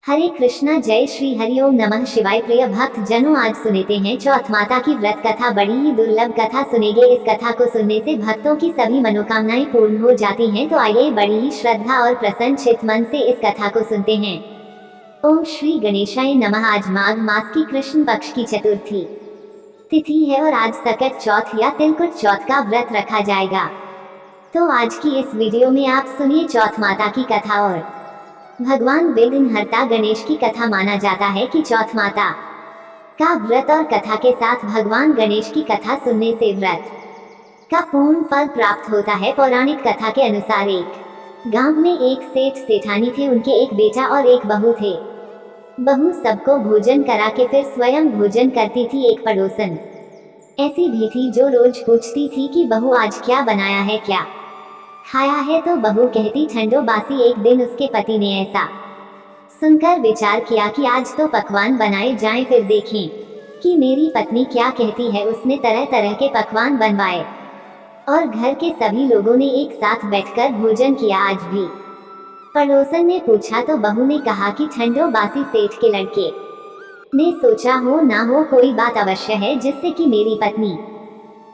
हरे कृष्णा, जय श्री हरिओम नमः शिवाय। प्रिय भक्त जनों, आज सुनते हैं चौथ माता की व्रत कथा। बड़ी ही दुर्लभ कथा सुनेंगे। इस कथा को सुनने से भक्तों की सभी मनोकामनाएं पूर्ण हो जाती हैं। तो आइए बड़ी ही श्रद्धा और प्रसन्न चित्त मन से इस कथा को सुनते हैं। ओम श्री गणेशाय नमः। आज माघ मास की कृष्ण पक्ष की चतुर्थी तिथि है और आज सकट चौथ या तिलकुट चौथ का व्रत रखा जाएगा। तो आज की इस वीडियो में आप सुनिए चौथ माता की कथा। और भगवान विघ्नहर्ता गणेश की कथा माना जाता है कि चौथ माता का व्रत और कथा के साथ भगवान गणेश की कथा सुनने से व्रत का पूर्ण फल प्राप्त होता है। पौराणिक कथा के अनुसार एक गांव में एक सेठ सेठानी थे। उनके एक बेटा और एक बहू थे। बहू सबको भोजन करा के फिर स्वयं भोजन करती थी। एक पड़ोसन ऐसी भी थी जो रोज पूछती थी कि बहू आज क्या बनाया है, क्या खाया है। तो बहू कहती ठंडो बासी। एक दिन उसके पति ने ऐसा सुनकर विचार किया कि आज तो पकवान बनाए जाएं, फिर देखें कि मेरी पत्नी क्या कहती है। उसने तरह तरह के पकवान बनवाए और घर के सभी लोगों ने एक साथ बैठकर भोजन किया। आज भी पड़ोसन ने पूछा तो बहू ने कहा कि ठंडो बासी सेठ के लड़के ने सोचा हो ना हो कोई बात अवश्य है जिससे कि मेरी पत्नी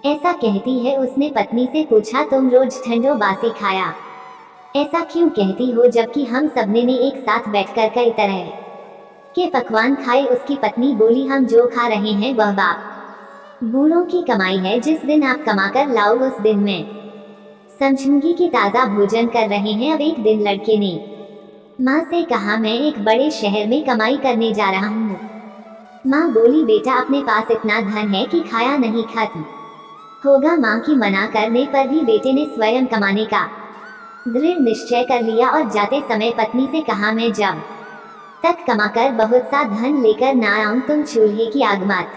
ऐसा कहती है। उसने पत्नी से पूछा तुम रोज ठंडो बासी खाया ऐसा क्यों कहती हो, जबकि हम सबने ने एक साथ बैठकर कई तरह के पकवान खाए। उसकी पत्नी बोली हम जो खा रहे हैं वह बाप बूढ़ों की कमाई है। जिस दिन आप कमाकर लाओ उस दिन मैं समझूंगी कि ताज़ा भोजन कर रहे हैं। अब एक दिन लड़के ने माँ से कहा मैं एक बड़े शहर में कमाई करने जा रहा हूँ। माँ बोली बेटा अपने पास इतना धन है कि खाया नहीं खत्म होगा। माँ की मना करने पर भी बेटे ने स्वयं कमाने का दृढ़ निश्चय कर लिया और जाते समय पत्नी से कहा मैं जब तक कमाकर बहुत सा धन लेकर ना आऊं तुम चूल्हे की आग मत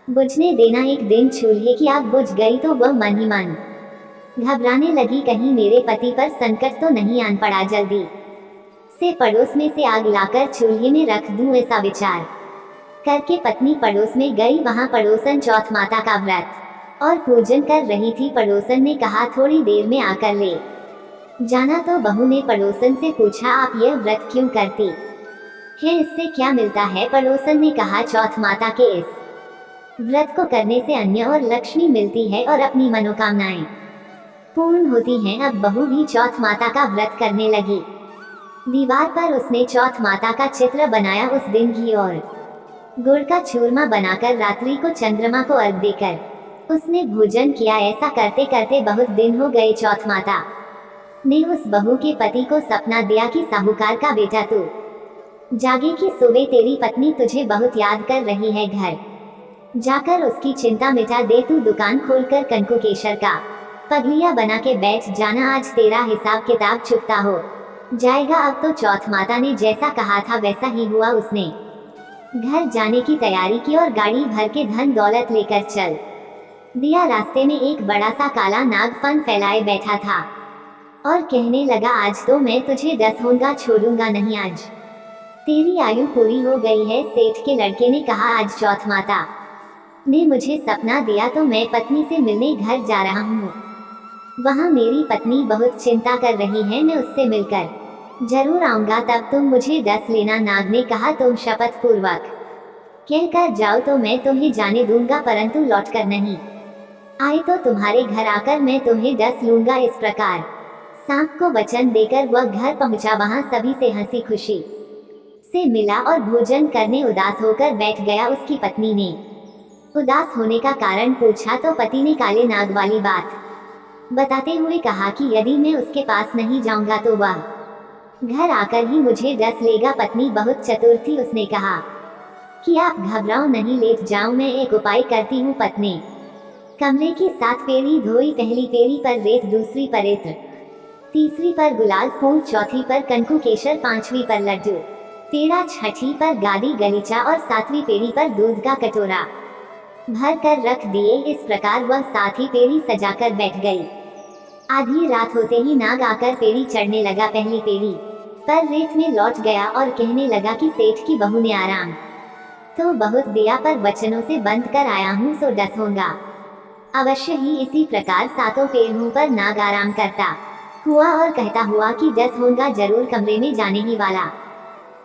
बुझने देना। एक दिन चूल्हे की आग बुझ गई तो वह मन ही मन घबराने लगी, कहीं मेरे पति पर संकट तो नहीं आन पड़ा। जल्दी से पड़ोस में से आग लाकर चूल्हे में रख दूं, ऐसा विचार करके पत्नी पड़ोस में गई। वहां पड़ोसन चौथ माता का व्रत और पूजन कर रही थी। पड़ोसन ने कहा थोड़ी देर में आकर ले जाना। तो बहू ने पड़ोसन से पूछा आप यह व्रत क्यों करती है, इससे क्या मिलता है। पड़ोसन ने कहा चौथ माता के इस व्रत को करने से अन्य और लक्ष्मी मिलती है और अपनी मनोकामनाएं पूर्ण होती हैं। अब बहू भी चौथ माता का व्रत करने लगी। दीवार पर उसने चौथ माता का चित्र बनाया। उस दिन घी और गुड़ का चूरमा बनाकर रात्रि को चंद्रमा को अर्घ देकर उसने भोजन किया। ऐसा करते करते बहुत दिन हो गए। चौथ माता ने उस बहू के पति को सपना दिया कि साहूकार का बेटा तू जागे कि सोवे, तेरी पत्नी तुझे बहुत याद कर रही है। घर जाकर उसकी चिंता मिटा दे। तू दुकान खोलकर कंकु केशर का पगलिया बना के बैठ जाना। आज तेरा हिसाब किताब चुकता हो जाएगा। अब तो चौथ माता ने जैसा कहा था वैसा ही हुआ। उसने घर जाने की तैयारी की और गाड़ी भर के धन दौलत लेकर चल दिया। रास्ते में एक बड़ा सा काला नाग फन फैलाए बैठा था और कहने लगा आज तो मैं तुझे डसूंगा, छोड़ूंगा नहीं। आज तेरी आयु पूरी हो गई है। सेठ के लड़के ने कहा आज चौथ माता ने मुझे सपना दिया तो मैं पत्नी से मिलने घर जा रहा हूँ। वहाँ मेरी पत्नी बहुत चिंता कर रही है, मैं उससे मिलकर जरूर आऊंगा, तब तुम मुझे डस लेना। नाग ने कहा तुम शपथ पूर्वक कहकर जाओ तो मैं तुम्हें जाने दूंगा, परंतु लौटकर नहीं आए तो तुम्हारे घर आकर मैं तुम्हें डस लूंगा। इस प्रकार सांप को वचन देकर वह घर पहुंचा। वहां सभी से हंसी खुशी से मिला और भोजन करने उदास होकर बैठ गया। उसकी पत्नी ने उदास होने का कारण पूछा तो पति ने काले नाग वाली बात बताते हुए कहा कि यदि मैं उसके पास नहीं जाऊंगा तो वह घर आकर ही मुझे डस लेगा। पत्नी बहुत चतुर थी। उसने कहा कि आप घबराओ नहीं, लेट जाओ, मैं एक उपाय करती हूँ। पत्नी कमरे की 7 पेड़ी धोई। पहली पेड़ी पर रेत, दूसरी पर इत्र, तीसरी पर गुलाल फूल, चौथी पर कंकु केशर, 5वीं पर लड्डू पेड़ा, 6ठी पर गादी गलीचा और 7वीं पेड़ी पर दूध का कटोरा भर कर रख दिए। इस प्रकार वह 7वीं पेड़ी सजाकर बैठ गई। आधी रात होते ही नाग आकर पेड़ी चढ़ने लगा। पहली पेड़ी पर रेत में लौट गया और कहने लगा कि सेठ की बहू ने आराम तो बहुत दिया, पर वचनों से बंद कर आया हूँ सो डसूंगा अवश्य ही। इसी प्रकार 7 पेड़ों पर नाग आराम करता हुआ और कहता हुआ कि डस होगा जरूर, कमरे में जाने ही वाला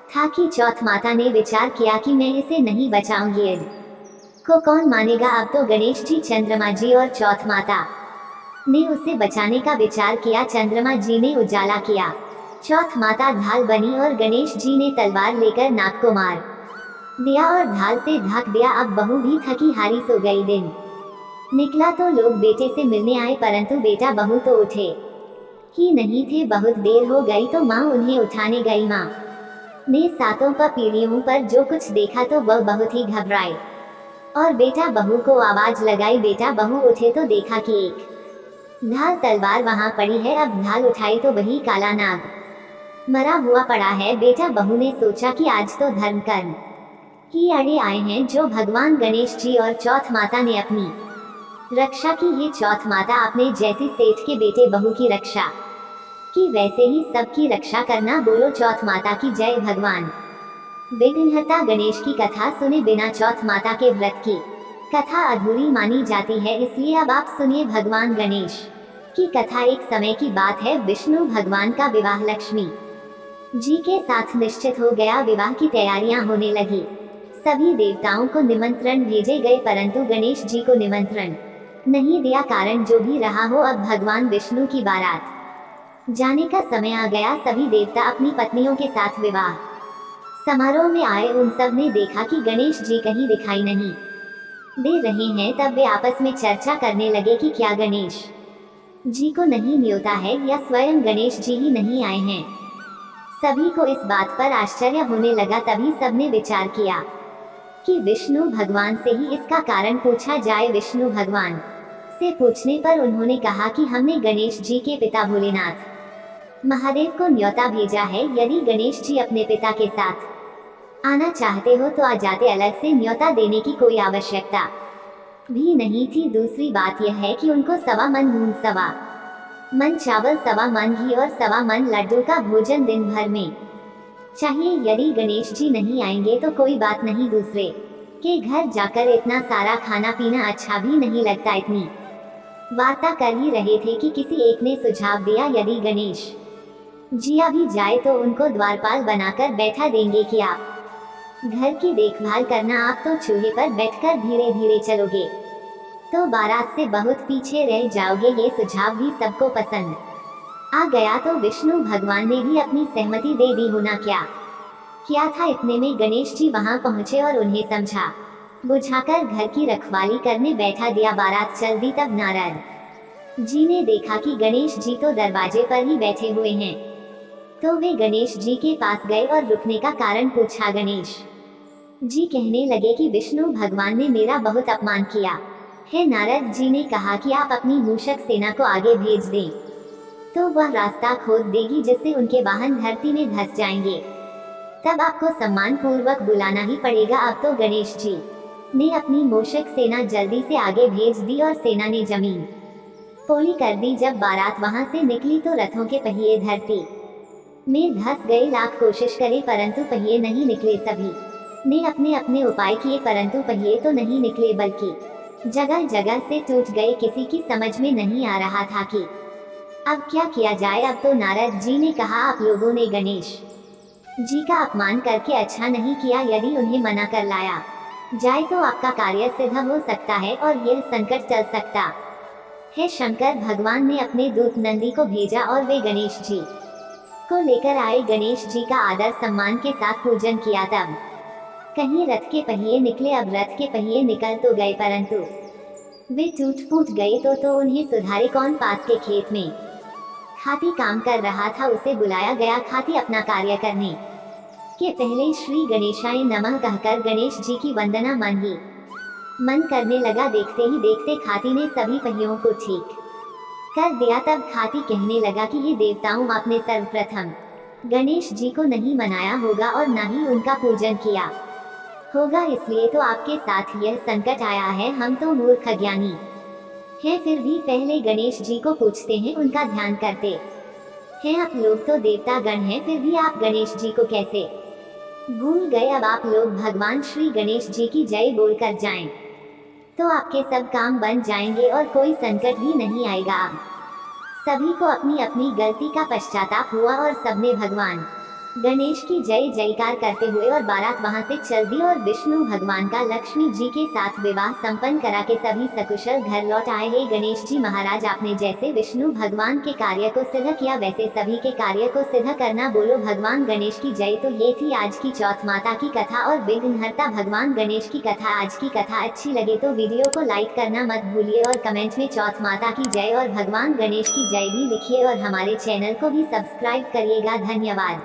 था कि चौथ माता ने विचार किया कि मैं इसे नहीं बचाऊंगी। ईद को कौन मानेगा। अब तो गणेश जी, चंद्रमा जी और चौथ माता ने उसे बचाने का विचार किया। चंद्रमा जी ने उजाला किया, चौथ माता ढाल बनी और गणेश जी ने तलवार लेकर नाग को मार दिया और ढाल से ढक दिया। अब बहू भी थकी हारी सो गई। दिन निकला तो लोग बेटे से मिलने आए, परंतु बेटा बहू तो उठे ही नहीं थे। बहुत देर हो गई तो माँ उन्हें उठाने गई। माँ ने सातों पीढ़ियों पर जो कुछ देखा तो वह बहुत ही घबराए और बेटा बहू को आवाज लगाई। बेटा बहू उठे तो देखा कि एक ढाल तलवार वहां पड़ी है। अब ढाल उठाई तो वही काला नाग मरा हुआ पड़ा है। बेटा बहू ने सोचा कि आज तो धर्म कर्म ही अड़े आए हैं, जो भगवान गणेश जी और चौथ माता ने अपनी रक्षा की। ये चौथ माता अपने जैसे सेठ के बेटे बहू की रक्षा की, वैसे ही सबकी रक्षा करना। बोलो चौथ माता की जय। भगवान विघ्नहर्ता गणेश की कथा सुने बिना चौथ माता के व्रत की कथा अधूरी मानी जाती है, इसलिए अब आप सुनिए भगवान गणेश की कथा। एक समय की बात है, विष्णु भगवान का विवाह लक्ष्मी जी के साथ निश्चित हो गया। विवाह की तैयारियां होने लगी। सभी देवताओं को निमंत्रण भेजे गए, परंतु गणेश जी को निमंत्रण नहीं दिया। कारण जो भी रहा हो, अब भगवान विष्णु की बारात जाने का समय आ गया। सभी देवता अपनी पत्नियों के साथ विवाह समारोह में आए। उन सब ने देखा कि गणेश जी कहीं दिखाई नहीं दे रहे हैं। तब वे आपस में चर्चा करने लगे कि क्या गणेश जी को नहीं न्योता है या स्वयं गणेश जी ही नहीं आए हैं। सभी को इस बात पर आश्चर्य होने लगा। तभी सबने विचार किया कि विष्णु भगवान से ही इसका कारण पूछा जाए। विष्णु भगवान से पूछने पर उन्होंने कहा कि हमने गणेश जी के पिता भोलेनाथ महादेव को न्योता भेजा है। यदि गणेश जी अपने पिता के साथ आना चाहते हो तो आ जाते, अलग से न्योता देने की कोई आवश्यकता भी नहीं थी। दूसरी बात यह है कि उनको 1.25 मन मूंग, 1.25 मन चावल, 1.25 मन घी और 1.25 मन लड्डू का भोजन दिन भर में चाहिए। यदि गणेश जी नहीं आएंगे तो कोई बात नहीं, दूसरे के घर जाकर इतना सारा खाना पीना अच्छा भी नहीं लगता। इतनी वार्ता कर ही रहे थे कि किसी एक ने सुझाव दिया, यदि गणेश जी आ भी जाए तो उनको द्वारपाल बनाकर बैठा देंगे कि आप घर की देखभाल करना। आप तो चूल्हे पर बैठकर धीरे धीरे चलोगे तो बारात से बहुत पीछे रह जाओगे। ये सुझाव भी सबको पसंद आ गया तो विष्णु भगवान ने भी अपनी सहमति दे दी। होना क्या था, इतने में गणेश जी वहां पहुंचे और उन्हें समझा बुझाकर घर की रखवाली करने बैठा दिया। बारात चल दी। तब नारद जी ने देखा कि गणेश जी तो दरवाजे पर ही बैठे हुए हैं, तो वे गणेश जी के पास गए और रुकने का कारण पूछा। गणेश जी कहने लगे कि विष्णु भगवान ने मेरा बहुत अपमान किया है। नारद जी ने कहा कि आप अपनी मूषक सेना को आगे भेज दें तो वह रास्ता खोद देगी, जिससे उनके वाहन धरती में धंस जाएंगे। तब आपको सम्मान पूर्वक बुलाना ही पड़ेगा। अब तो गणेश जी ने अपनी मूषक सेना जल्दी से आगे भेज दी और सेना ने जमीन पोली कर दी। जब बारात वहां से निकली तो रथों के पहिए धरती में धंस गए। लाख कोशिश करे परंतु पहिए नहीं निकले। सभी ने अपने अपने उपाय किए परंतु पहिए तो नहीं निकले, बल्कि जगह जगह से टूट गए। किसी की समझ में नहीं आ रहा था कि अब क्या किया जाए। अब तो नारद जी ने कहा, आप लोगों ने गणेश जी का अपमान करके अच्छा नहीं किया। यदि उन्हें मना कर लाया जाए तो आपका कार्य सिद्ध हो सकता है और यह संकट टल सकता है। शंकर भगवान ने अपने दूत नंदी को भेजा और वे गणेश जी को लेकर आए। गणेश जी का आदर सम्मान के साथ पूजन किया। तब कहीं रथ के पहिए निकले। अब रथ के पहिए निकल तो गए परंतु वे टूट फूट गए तो उन्हें सुधारे कौन। पास के खेत में हाथी काम कर रहा था, उसे बुलाया गया। हाथी अपना कार्य करने के पहले श्री गणेशाय नमः कहकर गणेश जी की वंदना मन ही मन करने लगा। देखते ही देखते हाथी ने सभी पहियों को ठीक कर दिया। तब हाथी कहने लगा कि ये देवताओं, आपने सर्वप्रथम गणेश जी को नहीं मनाया होगा और न ही उनका पूजन किया होगा, इसलिए तो आपके साथ यह संकट आया है। हम तो मूर्ख अज्ञानी हैं, फिर भी पहले गणेश जी को पूछते हैं, उनका ध्यान करते हैं। आप लोग तो देवता गण हैं, फिर भी आप गणेश जी को कैसे भूल गए। अब आप लोग भगवान श्री गणेश जी की जय बोलकर जाएं तो आपके सब काम बन जाएंगे और कोई संकट भी नहीं आएगा। अब सभी को अपनी अपनी गलती का पश्चाताप हुआ और सबने भगवान गणेश की जय जयकार करते हुए और बारात वहां से चल दी और विष्णु भगवान का लक्ष्मी जी के साथ विवाह संपन्न करा के सभी सकुशल घर लौट आए। हे गणेश जी महाराज, आपने जैसे विष्णु भगवान के कार्य को सिद्ध किया वैसे सभी के कार्य को सिद्ध करना। बोलो भगवान गणेश की जय। तो ये थी आज की चौथ माता की कथा और विघ्नहर्ता भगवान गणेश की कथा। आज की कथा अच्छी लगे तो वीडियो को लाइक करना मत भूलिए और कमेंट में चौथ माता की जय और भगवान गणेश की जय भी लिखिए और हमारे चैनल को भी सब्सक्राइब करिएगा। धन्यवाद।